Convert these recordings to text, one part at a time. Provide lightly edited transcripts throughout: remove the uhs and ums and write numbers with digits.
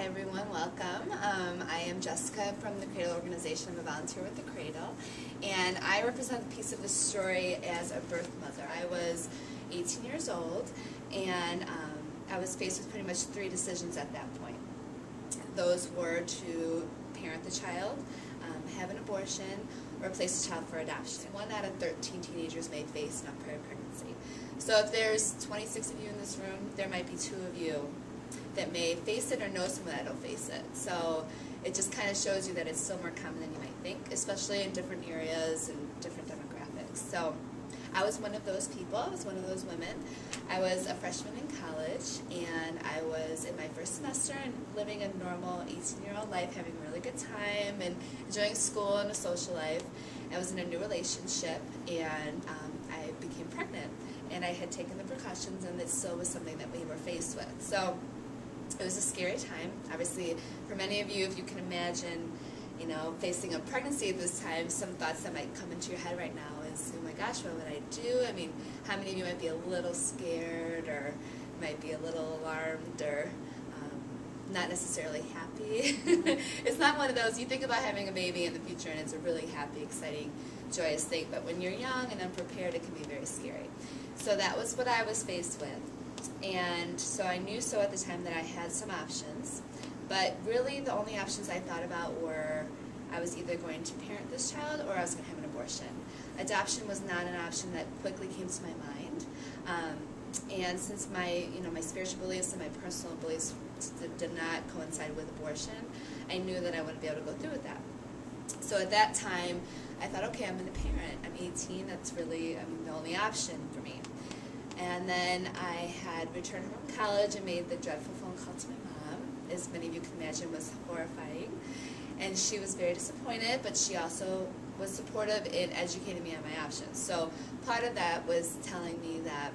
everyone, welcome. I am Jessica from the Cradle organization. I'm a volunteer with the Cradle, and I represent a piece of the story as a birth mother. I was 18 years old, and I was faced with pretty much 3 decisions at that point. Those were to parent the child, have an abortion, or place the child for adoption. 1 out of 13 teenagers may face an unprepared pregnancy. So if there's 26 of you in this room, there might be 2 of you that may face it or know someone that will face it. So it just kind of shows you that it's still more common than you might think, especially in different areas and different demographics. So I was one of those people. I was one of those women. I was a freshman in college, and I was in my first semester and living a normal 18-year-old life, having a really good time and enjoying school and a social life. I was in a new relationship, and I became pregnant. And I had taken the precautions, and it still was something that we were faced with. So it was a scary time. Obviously, for many of you, if you can imagine, you know, facing a pregnancy at this time, some thoughts that might come into your head right now is, oh my gosh, what would I do? I mean, how many of you might be a little scared, or might be a little alarmed, or not necessarily happy? It's not one of those, you think about having a baby in the future and it's a really happy, exciting, joyous thing, but when you're young and unprepared, it can be very scary. So that was what I was faced with. And so I knew at the time that I had some options, but really the only options I thought about were I was either going to parent this child or I was going to have an abortion. Adoption was not an option that quickly came to my mind. And since my spiritual beliefs and my personal beliefs did not coincide with abortion, I knew that I wouldn't be able to go through with that. So at that time, I thought, okay, I'm going to parent. I'm 18. That's really the only option for me. And then I had returned home from college and made the dreadful phone call to my mom. As many of you can imagine, was horrifying. And she was very disappointed, but she also was supportive in educating me on my options. So part of that was telling me that,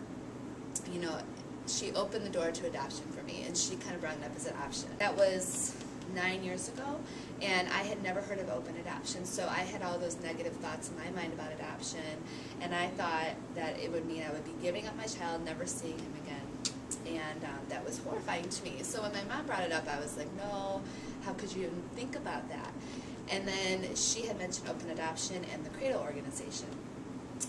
you know, she opened the door to adoption for me, and she kind of brought it up as an option. That was 9 years ago, and I had never heard of open adoption, so I had all those negative thoughts in my mind about adoption, and I thought that it would mean I would be giving up my child, never seeing him again, and that was horrifying to me. So when my mom brought it up, I was like, no, how could you even think about that? And then she had mentioned open adoption and the Cradle organization,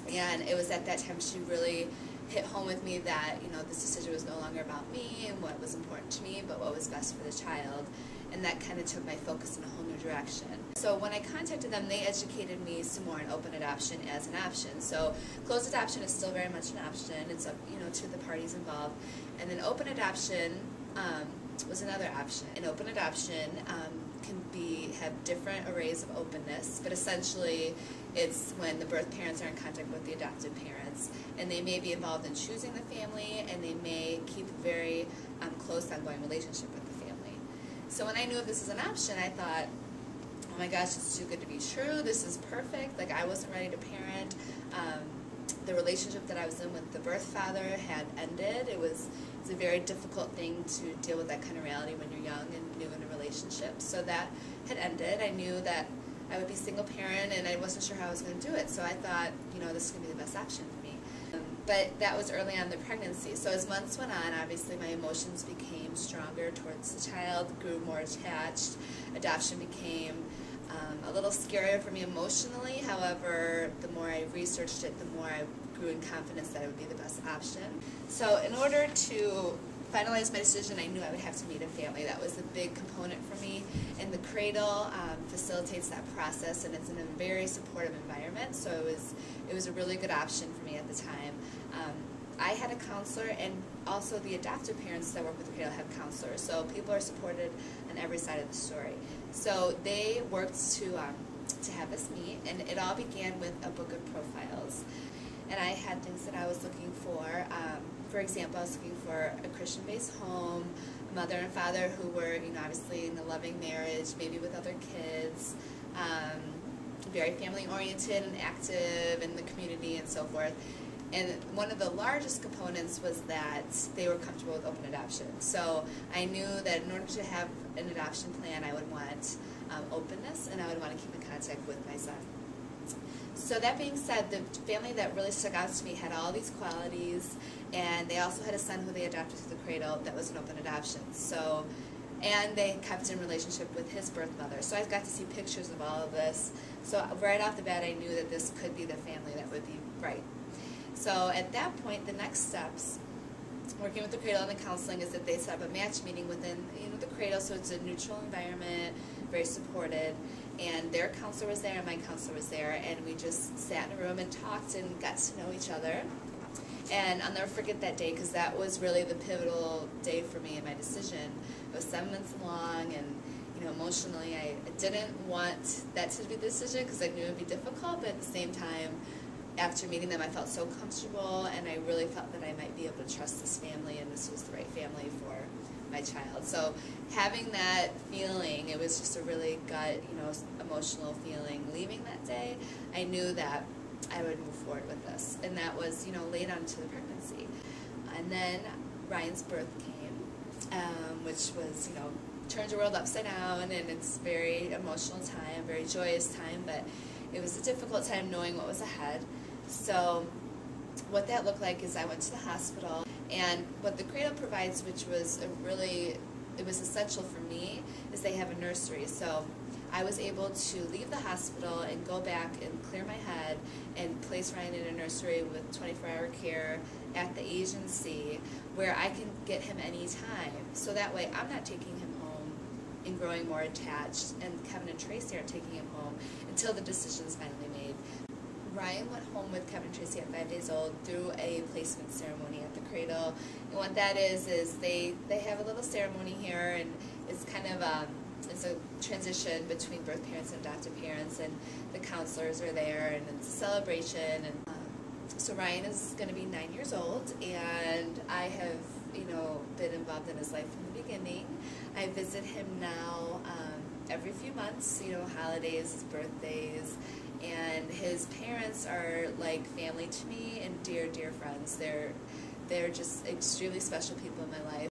and it was at that time she really hit home with me that, you know, this decision was no longer about me and what was important to me, but what was best for the child. And that kind of took my focus in a whole new direction. So when I contacted them, they educated me some more on open adoption as an option. So closed adoption is still very much an option. It's up, you know, to the parties involved. And then open adoption was another option. And open adoption can have different arrays of openness, but essentially it's when the birth parents are in contact with the adoptive parents, and they may be involved in choosing the family, and they may keep a very close ongoing relationship with the family. So when I knew if this was an option, I thought, oh my gosh, it's too good to be true. This is perfect. Like, I wasn't ready to parent. The relationship that I was in with the birth father had ended. It's a very difficult thing to deal with that kind of reality when you're young and new in a relationship. So that had ended. I knew that I would be single parent, and I wasn't sure how I was going to do it. So I thought, you know, this is going to be the best option for me. But that was early on in the pregnancy. So as months went on, obviously my emotions became stronger towards the child, grew more attached. Adoption became a little scarier for me emotionally. However, the more I researched it, the more I grew in confidence that it would be the best option. So in order to finalize my decision, I knew I would have to meet a family. That was a big component for me. And the Cradle facilitates that process, and it's in a very supportive environment. So it was a really good option for me at the time. I had a counselor, and also the adoptive parents that work with the Cradle have counselors. So people are supported on every side of the story. So they worked to have us meet, and it all began with a book of profiles. And I had things that I was looking for. For example, I was looking for a Christian-based home, a mother and father who were, you know, obviously in a loving marriage, maybe with other kids, very family-oriented and active in the community and so forth. And one of the largest components was that they were comfortable with open adoption. So I knew that in order to have an adoption plan, I would want openness, and I would want to keep in contact with my son. So that being said, the family that really stuck out to me had all these qualities, and they also had a son who they adopted to the Cradle that was an open adoption. So and they kept in relationship with his birth mother. So I got to see pictures of all of this. So right off the bat, I knew that this could be the family that would be right. So at that point, the next steps, working with the Cradle and the counseling, is that they set up a match meeting within the Cradle, so it's a neutral environment, very supported. And their counselor was there, and my counselor was there, and we just sat in a room and talked and got to know each other. And I'll never forget that day, because that was really the pivotal day for me in my decision. It was 7 months long, and emotionally, I didn't want that to be the decision because I knew it would be difficult, but at the same time, after meeting them, I felt so comfortable, and I really felt that I might be able to trust this family, and this was the right family for my child. So having that feeling, it was just a really gut, emotional feeling. Leaving that day, I knew that I would move forward with this, and that was, laid onto the pregnancy. And then Ryan's birth came, which was, turned the world upside down, and it's a very emotional time, very joyous time, but it was a difficult time knowing what was ahead. So what that looked like is I went to the hospital, and what the Cradle provides, which was it was essential for me, is they have a nursery. So I was able to leave the hospital and go back and clear my head and place Ryan in a nursery with 24-hour care at the agency where I can get him anytime. So that way I'm not taking him home and growing more attached, and Kevin and Tracy aren't taking him home until the decision is finally made. Ryan went home with Kevin and Tracy at 5 days old through a placement ceremony at the Cradle. And what that is they have a little ceremony here, and it's kind of it's a transition between birth parents and adoptive parents, and the counselors are there, and it's a celebration. And so Ryan is going to be 9 years old, and I have been involved in his life from the beginning. I visit him now every few months, holidays, his birthdays, and his parents are like family to me and dear, dear friends. They're just extremely special people in my life.